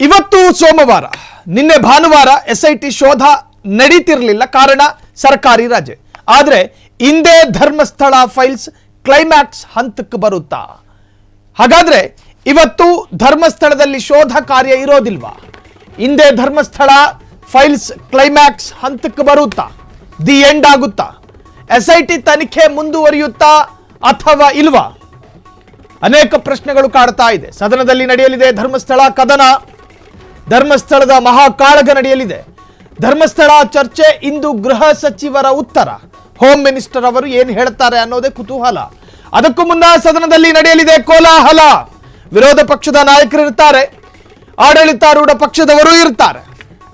ಇವತ್ತು ಸೋಮವಾರ, ನಿನ್ನೆ ಭಾನುವಾರ ಎಸ್ಐಟಿ ಶೋಧ ನಡೀತಿರಲಿಲ್ಲ. ಕಾರಣ ಸರ್ಕಾರಿ ರಜೆ. ಆದರೆ ಇಂದೇ ಧರ್ಮಸ್ಥಳ ಫೈಲ್ಸ್ ಕ್ಲೈಮ್ಯಾಕ್ಸ್ ಹಂತಕ್ಕೆ ಬರುತ್ತಾ? ಹಾಗಾದ್ರೆ ಇವತ್ತು ಧರ್ಮಸ್ಥಳದಲ್ಲಿ ಶೋಧ ಕಾರ್ಯ ಇರೋದಿಲ್ವಾ? ಇಂದೇ ಧರ್ಮಸ್ಥಳ ಫೈಲ್ಸ್ ಕ್ಲೈಮ್ಯಾಕ್ಸ್ ಹಂತಕ್ಕೆ ಬರುತ್ತಾ? ದಿ ಎಂಡ್ ಆಗುತ್ತಾ? ಎಸ್ಐಟಿ ತನಿಖೆ ಮುಂದುವರಿಯುತ್ತಾ ಅಥವಾ ಇಲ್ವಾ? ಅನೇಕ ಪ್ರಶ್ನೆಗಳು ಕಾಡ್ತಾ ಇದೆ. ಸದನದಲ್ಲಿ ನಡೆಯಲಿದೆ ಧರ್ಮಸ್ಥಳ ಕದನ, ಧರ್ಮಸ್ಥಳದ ಮಹಾಕಾಳಗ ನಡೆಯಲಿದೆ. ಧರ್ಮಸ್ಥಳ ಚರ್ಚೆ ಇಂದು ಗೃಹ ಸಚಿವರ ಉತ್ತರ, ಹೋಮ್ ಮಿನಿಸ್ಟರ್ ಅವರು ಏನು ಹೇಳ್ತಾರೆ ಅನ್ನೋದೇ ಕುತೂಹಲ. ಅದಕ್ಕೂ ಮುನ್ನ ಸದನದಲ್ಲಿ ನಡೆಯಲಿದೆ ಕೋಲಾಹಲ. ವಿರೋಧ ಪಕ್ಷದ ನಾಯಕರು ಇರ್ತಾರೆ, ಆಡಳಿತಾರೂಢ ಪಕ್ಷದವರು ಇರ್ತಾರೆ.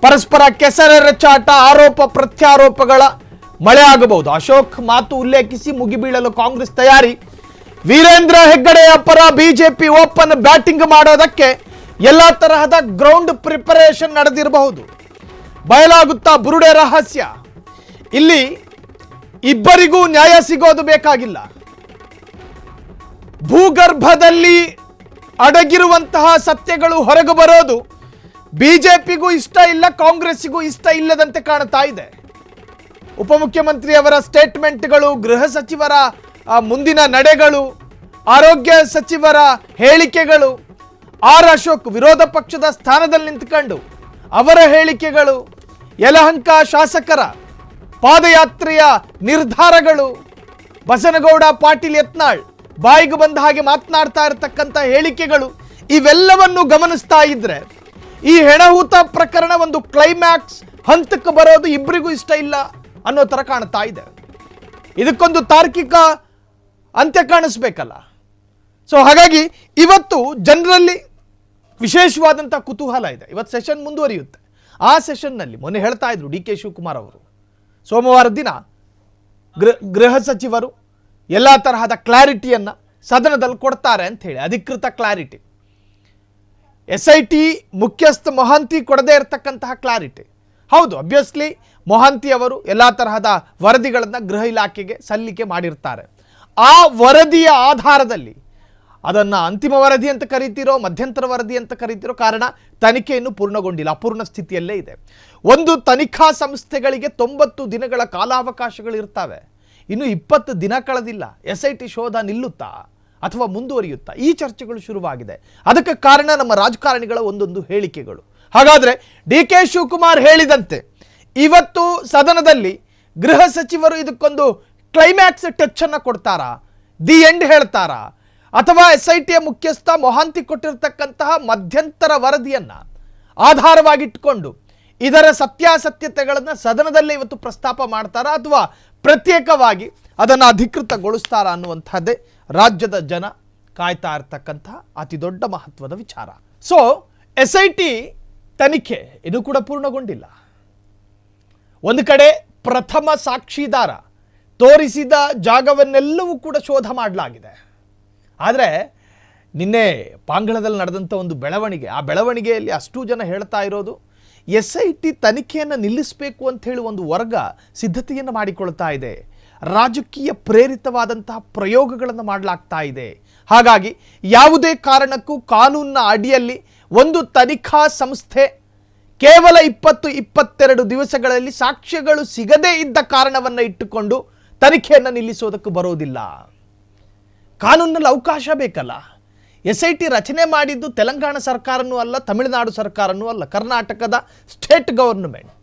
ಪರಸ್ಪರ ಕೆಸರೆರಚಾಟ, ಆರೋಪ ಪ್ರತ್ಯಾರೋಪಗಳ ಮಳೆ ಆಗಬಹುದು. ಅಶೋಕ್ ಮಾತು ಉಲ್ಲೇಖಿಸಿ ಮುಗಿಬೀಳಲು ಕಾಂಗ್ರೆಸ್ ತಯಾರಿ. ವೀರೇಂದ್ರ ಹೆಗ್ಗಡೆಯ ಪರ ಬಿಜೆಪಿ ಓಪನ್ ಬ್ಯಾಟಿಂಗ್ ಮಾಡೋದಕ್ಕೆ ಎಲ್ಲ ತರಹದ ಗ್ರೌಂಡ್ ಪ್ರಿಪರೇಷನ್ ನಡೆದಿರಬಹುದು. ಬಯಲಾಗುತ್ತಾ ಬುರುಡೆ ರಹಸ್ಯ. ಇಲ್ಲಿ ಇಬ್ಬರಿಗೂ ನ್ಯಾಯ ಸಿಗೋದು ಬೇಕಾಗಿಲ್ಲ. ಭೂಗರ್ಭದಲ್ಲಿ ಅಡಗಿರುವಂತಹ ಸತ್ಯಗಳು ಹೊರಗೆ ಬರೋದು ಬಿಜೆಪಿಗೂ ಇಷ್ಟ ಇಲ್ಲ, ಕಾಂಗ್ರೆಸ್ಸಿಗೂ ಇಷ್ಟ ಇಲ್ಲದಂತೆ ಕಾಣ್ತಾ ಇದೆ. ಉಪಮುಖ್ಯಮಂತ್ರಿಯವರ ಸ್ಟೇಟ್ಮೆಂಟ್ಗಳು, ಗೃಹ ಸಚಿವರ ಮುಂದಿನ ನಡೆಗಳು, ಆರೋಗ್ಯ ಸಚಿವರ ಹೇಳಿಕೆಗಳು, ಆರ್ ಅಶೋಕ್ ವಿರೋಧ ಪಕ್ಷದ ಸ್ಥಾನದಲ್ಲಿ ನಿಂತುಕೊಂಡು ಅವರ ಹೇಳಿಕೆಗಳು, ಯಲಹಂಕ ಶಾಸಕರ ಪಾದಯಾತ್ರೆಯ ನಿರ್ಧಾರಗಳು, ಬಸನಗೌಡ ಪಾಟೀಲ್ ಯತ್ನಾಳ್ ಬಾಯಿಗೆ ಬಂದ ಹಾಗೆ ಮಾತನಾಡ್ತಾ ಇರತಕ್ಕಂಥ ಹೇಳಿಕೆಗಳು, ಇವೆಲ್ಲವನ್ನು ಗಮನಿಸ್ತಾ ಇದ್ರೆ ಈ ಹೆಣಹೂತ ಪ್ರಕರಣ ಒಂದು ಕ್ಲೈಮ್ಯಾಕ್ಸ್ ಹಂತಕ್ಕೆ ಬರೋದು ಇಬ್ಬರಿಗೂ ಇಷ್ಟ ಇಲ್ಲ ಅನ್ನೋ ಥರ ಕಾಣ್ತಾ ಇದೆ. ಇದಕ್ಕೊಂದು ತಾರ್ಕಿಕ ಅಂತ್ಯ ಕಾಣಿಸ್ಬೇಕಲ್ಲ. ಸೊ ಹಾಗಾಗಿ ಇವತ್ತು ಜನರಲ್ಲಿ ವಿಶೇಷವಾದಂಥ ಕುತೂಹಲ ಇದೆ. ಇವತ್ತು ಸೆಷನ್ ಮುಂದುವರಿಯುತ್ತೆ. ಆ ಸೆಷನ್ನಲ್ಲಿ ಮೊನ್ನೆ ಹೇಳ್ತಾ ಇದ್ರು ಡಿ ಕೆ ಶಿವಕುಮಾರ್ ಅವರು, ಸೋಮವಾರ ದಿನ ಗೃಹ ಸಚಿವರು ಎಲ್ಲ ತರಹದ ಕ್ಲಾರಿಟಿಯನ್ನು ಸದನದಲ್ಲಿ ಕೊಡ್ತಾರೆ ಅಂತ ಹೇಳಿ, ಅಧಿಕೃತ ಕ್ಲಾರಿಟಿ. ಎಸ್ಐಟಿ ಮುಖ್ಯಸ್ಥ ಮೊಹಾಂತಿ ಕೊಡದೇ ಇರತಕ್ಕಂತಹ ಕ್ಲಾರಿಟಿ. ಹೌದು, ಅಬ್ವಿಯಸ್ಲಿ ಮೊಹಾಂತಿ ಅವರು ಎಲ್ಲ ತರಹದ ವರದಿಗಳನ್ನು ಗೃಹ ಇಲಾಖೆಗೆ ಸಲ್ಲಿಕೆ ಮಾಡಿರ್ತಾರೆ. ಆ ವರದಿಯ ಆಧಾರದಲ್ಲಿ, ಅದನ್ನು ಅಂತಿಮ ವರದಿ ಅಂತ ಕರೀತಿರೋ, ಮಧ್ಯಂತರ ವರದಿ ಅಂತ ಕರೀತಿರೋ, ಕಾರಣ ತನಿಖೆ ಇನ್ನೂ ಪೂರ್ಣಗೊಂಡಿಲ್ಲ, ಅಪೂರ್ಣ ಸ್ಥಿತಿಯಲ್ಲೇ ಇದೆ. ಒಂದು ತನಿಖಾ ಸಂಸ್ಥೆಗಳಿಗೆ 90 ದಿನಗಳ ಕಾಲಾವಕಾಶಗಳು ಇರ್ತವೆ. ಇನ್ನು 20 ದಿನ ಕಳೆದಿಲ್ಲ. ಎಸ್ಐಟಿ ಶೋಧ ನಿಲ್ಲುತ್ತಾ ಅಥವಾ ಮುಂದುವರಿಯುತ್ತಾ? ಈ ಚರ್ಚೆಗಳು ಶುರುವಾಗಿದೆ. ಅದಕ್ಕೆ ಕಾರಣ ನಮ್ಮ ರಾಜಕಾರಣಿಗಳ ಒಂದೊಂದು ಹೇಳಿಕೆಗಳು. ಹಾಗಾದರೆ ಡಿ ಕೆ ಶಿವಕುಮಾರ್ ಹೇಳಿದಂತೆ ಇವತ್ತು ಸದನದಲ್ಲಿ ಗೃಹ ಸಚಿವರು ಇದಕ್ಕೊಂದು ಕ್ಲೈಮ್ಯಾಕ್ಸ್ ಟಚ್ ಅನ್ನು ಕೊಡ್ತಾರಾ? ದಿ ಎಂಡ್ ಹೇಳ್ತಾರಾ? ಅಥವಾ ಎಸ್ಐಟಿಯ ಮುಖ್ಯಸ್ಥ ಮೊಹಾಂತಿ ಕೊಟ್ಟಿರ್ತಕ್ಕಂತಹ ಮಧ್ಯಂತರ ವರದಿಯನ್ನು ಆಧಾರವಾಗಿಟ್ಟುಕೊಂಡು ಇದರ ಸತ್ಯಾಸತ್ಯತೆಗಳನ್ನು ಸದನದಲ್ಲೇ ಇವತ್ತು ಪ್ರಸ್ತಾಪ ಮಾಡ್ತಾರಾ ಅಥವಾ ಪ್ರತ್ಯೇಕವಾಗಿ ಅದನ್ನು ಅಧಿಕೃತಗೊಳಿಸ್ತಾರಾ ಅನ್ನುವಂಥದ್ದೇ ರಾಜ್ಯದ ಜನ ಕಾಯ್ತಾ ಇರ್ತಕ್ಕಂತಹ ಅತಿ ದೊಡ್ಡ ಮಹತ್ವದ ವಿಚಾರ. ಸೊ ಎಸ್ಐಟಿ ತನಿಖೆ ಇದು ಕೂಡ ಪೂರ್ಣಗೊಂಡಿಲ್ಲ. ಒಂದು ಕಡೆ ಪ್ರಥಮ ಸಾಕ್ಷಿದಾರ ತೋರಿಸಿದ ಜಾಗವನ್ನೆಲ್ಲವೂ ಕೂಡ ಶೋಧ ಮಾಡಲಾಗಿದೆ. ಆದರೆ ನಿನ್ನೆ ಪಾಂಗಳದಲ್ಲಿ ನಡೆದಂಥ ಒಂದು ಬೆಳವಣಿಗೆ, ಆ ಬೆಳವಣಿಗೆಯಲ್ಲಿ ಅಷ್ಟೂ ಜನ ಹೇಳ್ತಾ ಇರೋದು ಎಸ್ಐಟಿ ತನಿಖೆಯನ್ನು ನಿಲ್ಲಿಸಬೇಕು ಅಂತ ಹೇಳಿ ಒಂದು ವರ್ಗ ಸಿದ್ಧತೆಯನ್ನು ಮಾಡಿಕೊಳ್ತಾ ಇದೆ. ರಾಜಕೀಯ ಪ್ರೇರಿತವಾದಂತಹ ಪ್ರಯೋಗಗಳನ್ನು ಮಾಡಲಾಗ್ತಾ ಇದೆ. ಹಾಗಾಗಿ ಯಾವುದೇ ಕಾರಣಕ್ಕೂ ಕಾನೂನಿನ ಅಡಿಯಲ್ಲಿ ಒಂದು ತನಿಖಾ ಸಂಸ್ಥೆ ಕೇವಲ 20-22 ದಿವಸಗಳಲ್ಲಿ ಸಾಕ್ಷ್ಯಗಳು ಸಿಗದೇ ಇದ್ದ ಕಾರಣವನ್ನು ಇಟ್ಟುಕೊಂಡು ತನಿಖೆಯನ್ನು ನಿಲ್ಲಿಸೋದಕ್ಕೆ ಬರೋದಿಲ್ಲ. ಕಾನೂನಿನಲ್ಲಿ ಅವಕಾಶ ಬೇಕಲ್ಲ. ಎಸ್ಐಟಿ ರಚನೆ ಮಾಡಿದ್ದು ತೆಲಂಗಾಣ ಸರ್ಕಾರನೂ ಅಲ್ಲ, ತಮಿಳುನಾಡು ಸರ್ಕಾರನೂ ಅಲ್ಲ, ಕರ್ನಾಟಕದ ಸ್ಟೇಟ್ ಗವರ್ನಮೆಂಟ್.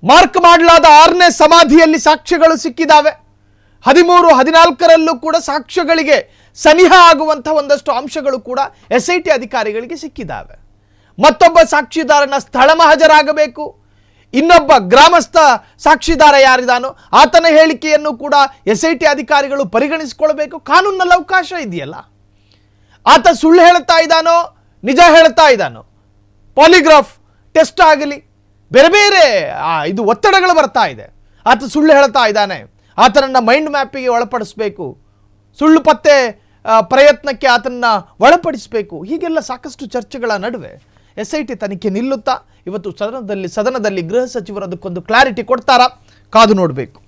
ಮಾರ್ಕ್ ಮಾಡಲಾದ 6ನೇ ಸಮಾಧಿಯಲ್ಲಿ ಸಾಕ್ಷ್ಯಗಳು ಸಿಕ್ಕಿದ್ದಾವೆ. 13-14ರಲ್ಲೂ ಕೂಡ ಸಾಕ್ಷ್ಯಗಳಿಗೆ ಸನಿಹ ಆಗುವಂಥ ಒಂದಷ್ಟು ಅಂಶಗಳು ಕೂಡ ಎಸ್ಐಟಿ ಅಧಿಕಾರಿಗಳಿಗೆ ಸಿಕ್ಕಿದ್ದಾವೆ. ಮತ್ತೊಬ್ಬ ಸಾಕ್ಷಿದಾರನ ಸ್ಥಳ ಹಾಜರಾಗಬೇಕು. ಇನ್ನೊಬ್ಬ ಗ್ರಾಮಸ್ಥ ಸಾಕ್ಷಿದಾರ ಯಾರಿದಾನೋ ಆತನ ಹೇಳಿಕೆಯನ್ನು ಕೂಡ ಎಸ್ಐಟಿ ಅಧಿಕಾರಿಗಳು ಪರಿಗಣಿಸಿಕೊಳ್ಬೇಕು. ಕಾನೂನಲ್ಲಿ ಅವಕಾಶ ಇದೆಯಲ್ಲ. ಆತ ಸುಳ್ಳು ಹೇಳ್ತಾ ಇದ್ದಾನೋ ನಿಜ ಹೇಳ್ತಾ ಇದ್ದಾನೋ, ಪಾಲಿಗ್ರಾಫ್ ಟೆಸ್ಟ್ ಆಗಲಿ, ಬೇರೆ ಬೇರೆ ಇದು ಒತ್ತಡಗಳು ಬರ್ತಾ ಇದೆ. ಆತ ಸುಳ್ಳು ಹೇಳ್ತಾ ಇದ್ದಾನೆ, ಆತನನ್ನು ಮೈಂಡ್ ಮ್ಯಾಪಿಗೆ ಒಳಪಡಿಸಬೇಕು, ಸುಳ್ಳು ಪತ್ತೆ ಪ್ರಯತ್ನಕ್ಕೆ ಆತನನ್ನು ಒಳಪಡಿಸಬೇಕು. ಹೀಗೆಲ್ಲ ಸಾಕಷ್ಟು ಚರ್ಚೆಗಳ ನಡುವೆ ಎಸ್ಐಟಿ ತನಿಖೆ ನಿಲ್ಲುತ್ತಾ? ಇವತ್ತು ಸದನದಲ್ಲಿ ಗೃಹ ಸಚಿವರು ಅದಕ್ಕೊಂದು ಕ್ಲಾರಿಟಿ ಕೊಡ್ತಾರಾ? ಕಾದು ನೋಡಬೇಕು.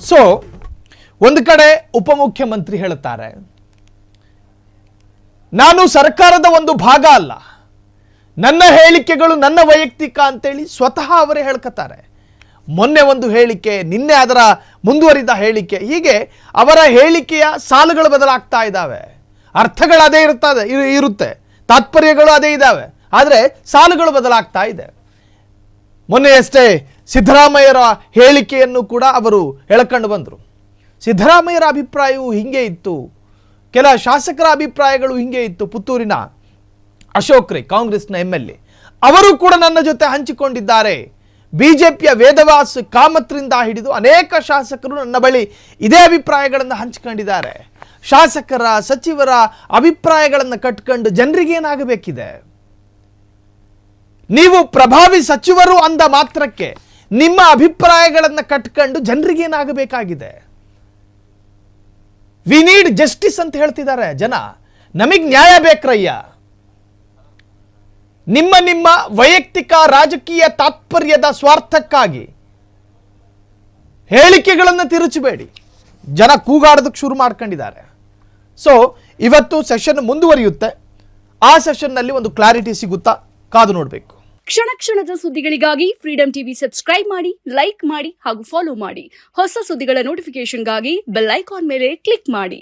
ಸೊ ಒಂದು ಕಡೆ ಉಪಮುಖ್ಯಮಂತ್ರಿ ಹೇಳುತ್ತಾರೆ, ನಾನು ಸರ್ಕಾರದ ಒಂದು ಭಾಗ ಅಲ್ಲ, ನನ್ನ ಹೇಳಿಕೆಗಳು ನನ್ನ ವೈಯಕ್ತಿಕ ಅಂತೇಳಿ ಸ್ವತಃ ಅವರೇ ಹೇಳ್ಕತ್ತಾರೆ. ಮೊನ್ನೆ ಒಂದು ಹೇಳಿಕೆ, ನಿನ್ನೆ ಅದರ ಮುಂದುವರಿದ ಹೇಳಿಕೆ, ಹೀಗೆ ಅವರ ಹೇಳಿಕೆಯ ಸಾಲುಗಳು ಬದಲಾಗ್ತಾ ಇದ್ದಾವೆ. ಅರ್ಥಗಳು ಅದೇ ಇರುತ್ತೆ, ತಾತ್ಪರ್ಯಗಳು ಅದೇ ಇದ್ದಾವೆ, ಆದರೆ ಸಾಲುಗಳು ಬದಲಾಗ್ತಾ ಇದೆ. ಮೊನ್ನೆಯಷ್ಟೇ ಸಿದ್ದರಾಮಯ್ಯರ ಹೇಳಿಕೆಯನ್ನು ಕೂಡ ಅವರು ಹೇಳ್ಕೊಂಡು ಬಂದರು. ಸಿದ್ದರಾಮಯ್ಯರ ಅಭಿಪ್ರಾಯವು ಹಿಂಗೆ ಇತ್ತು, ಕೆಲ ಶಾಸಕರ ಅಭಿಪ್ರಾಯಗಳು ಹಿಂಗೆ ಇತ್ತು. ಪುತ್ತೂರಿನ ಅಶೋಕ್ ರೈ, ಕಾಂಗ್ರೆಸ್ನ MLA, ಅವರು ಕೂಡ ನನ್ನ ಜೊತೆ ಹಂಚಿಕೊಂಡಿದ್ದಾರೆ. ಬಿಜೆಪಿಯ ವೇದವಾಸ್ ಕಾಮತ್ರಿಂದ ಹಿಡಿದು ಅನೇಕ ಶಾಸಕರು ನನ್ನ ಬಳಿ ಇದೇ ಅಭಿಪ್ರಾಯಗಳನ್ನು ಹಂಚಿಕೊಂಡಿದ್ದಾರೆ. ಶಾಸಕರ ಸಚಿವರ ಅಭಿಪ್ರಾಯಗಳನ್ನು ಕಟ್ಕೊಂಡು ಜನರಿಗೇನಾಗಬೇಕಿದೆ? ನೀವು ಪ್ರಭಾವಿ ಸಚಿವರು ಅಂದ ಮಾತ್ರಕ್ಕೆ ನಿಮ್ಮ ಅಭಿಪ್ರಾಯಗಳನ್ನು ಕಟ್ಕೊಂಡು ಜನರಿಗೇನಾಗಬೇಕಾಗಿದೆ? ವಿ ನೀಡ್ ಜಸ್ಟಿಸ್ ಅಂತ ಹೇಳ್ತಿದ್ದಾರೆ ಜನ. ನಮಗೆ ನ್ಯಾಯ ಬೇಕ್ರಯ್ಯ. ನಿಮ್ಮ ವೈಯಕ್ತಿಕ ರಾಜಕೀಯ ತಾತ್ಪರ್ಯದ ಸ್ವಾರ್ಥಕ್ಕಾಗಿ ಹೇಳಿಕೆಗಳನ್ನು ತಿರುಚಬೇಡಿ. ಜನ ಕೂಗಾಡೋದಕ್ಕೆ ಶುರು ಮಾಡ್ಕೊಂಡಿದ್ದಾರೆ. ಸೊ ಇವತ್ತು ಸೆಷನ್ ಮುಂದುವರಿಯುತ್ತೆ. ಆ ಸೆಷನ್ನಲ್ಲಿ ಒಂದು ಕ್ಲಾರಿಟಿ ಸಿಗುತ್ತಾ ಕಾದು ನೋಡಬೇಕು. ಕ್ಷಣ ಕ್ಷಣದ ಸುದ್ದಿಗಳಿಗಾಗಿ ಫ್ರೀಡಂ ಟಿವಿ ಸಬ್ಸ್ಕ್ರೈಬ್ ಮಾಡಿ, ಲೈಕ್ ಮಾಡಿ ಹಾಗೂ ಫಾಲೋ ಮಾಡಿ. ಹೊಸ ಸುದ್ದಿಗಳ ನೋಟಿಫಿಕೇಶನ್ಗಾಗಿ ಬೆಲ್ ಐಕಾನ್ ಮೇಲೆ ಕ್ಲಿಕ್ ಮಾಡಿ.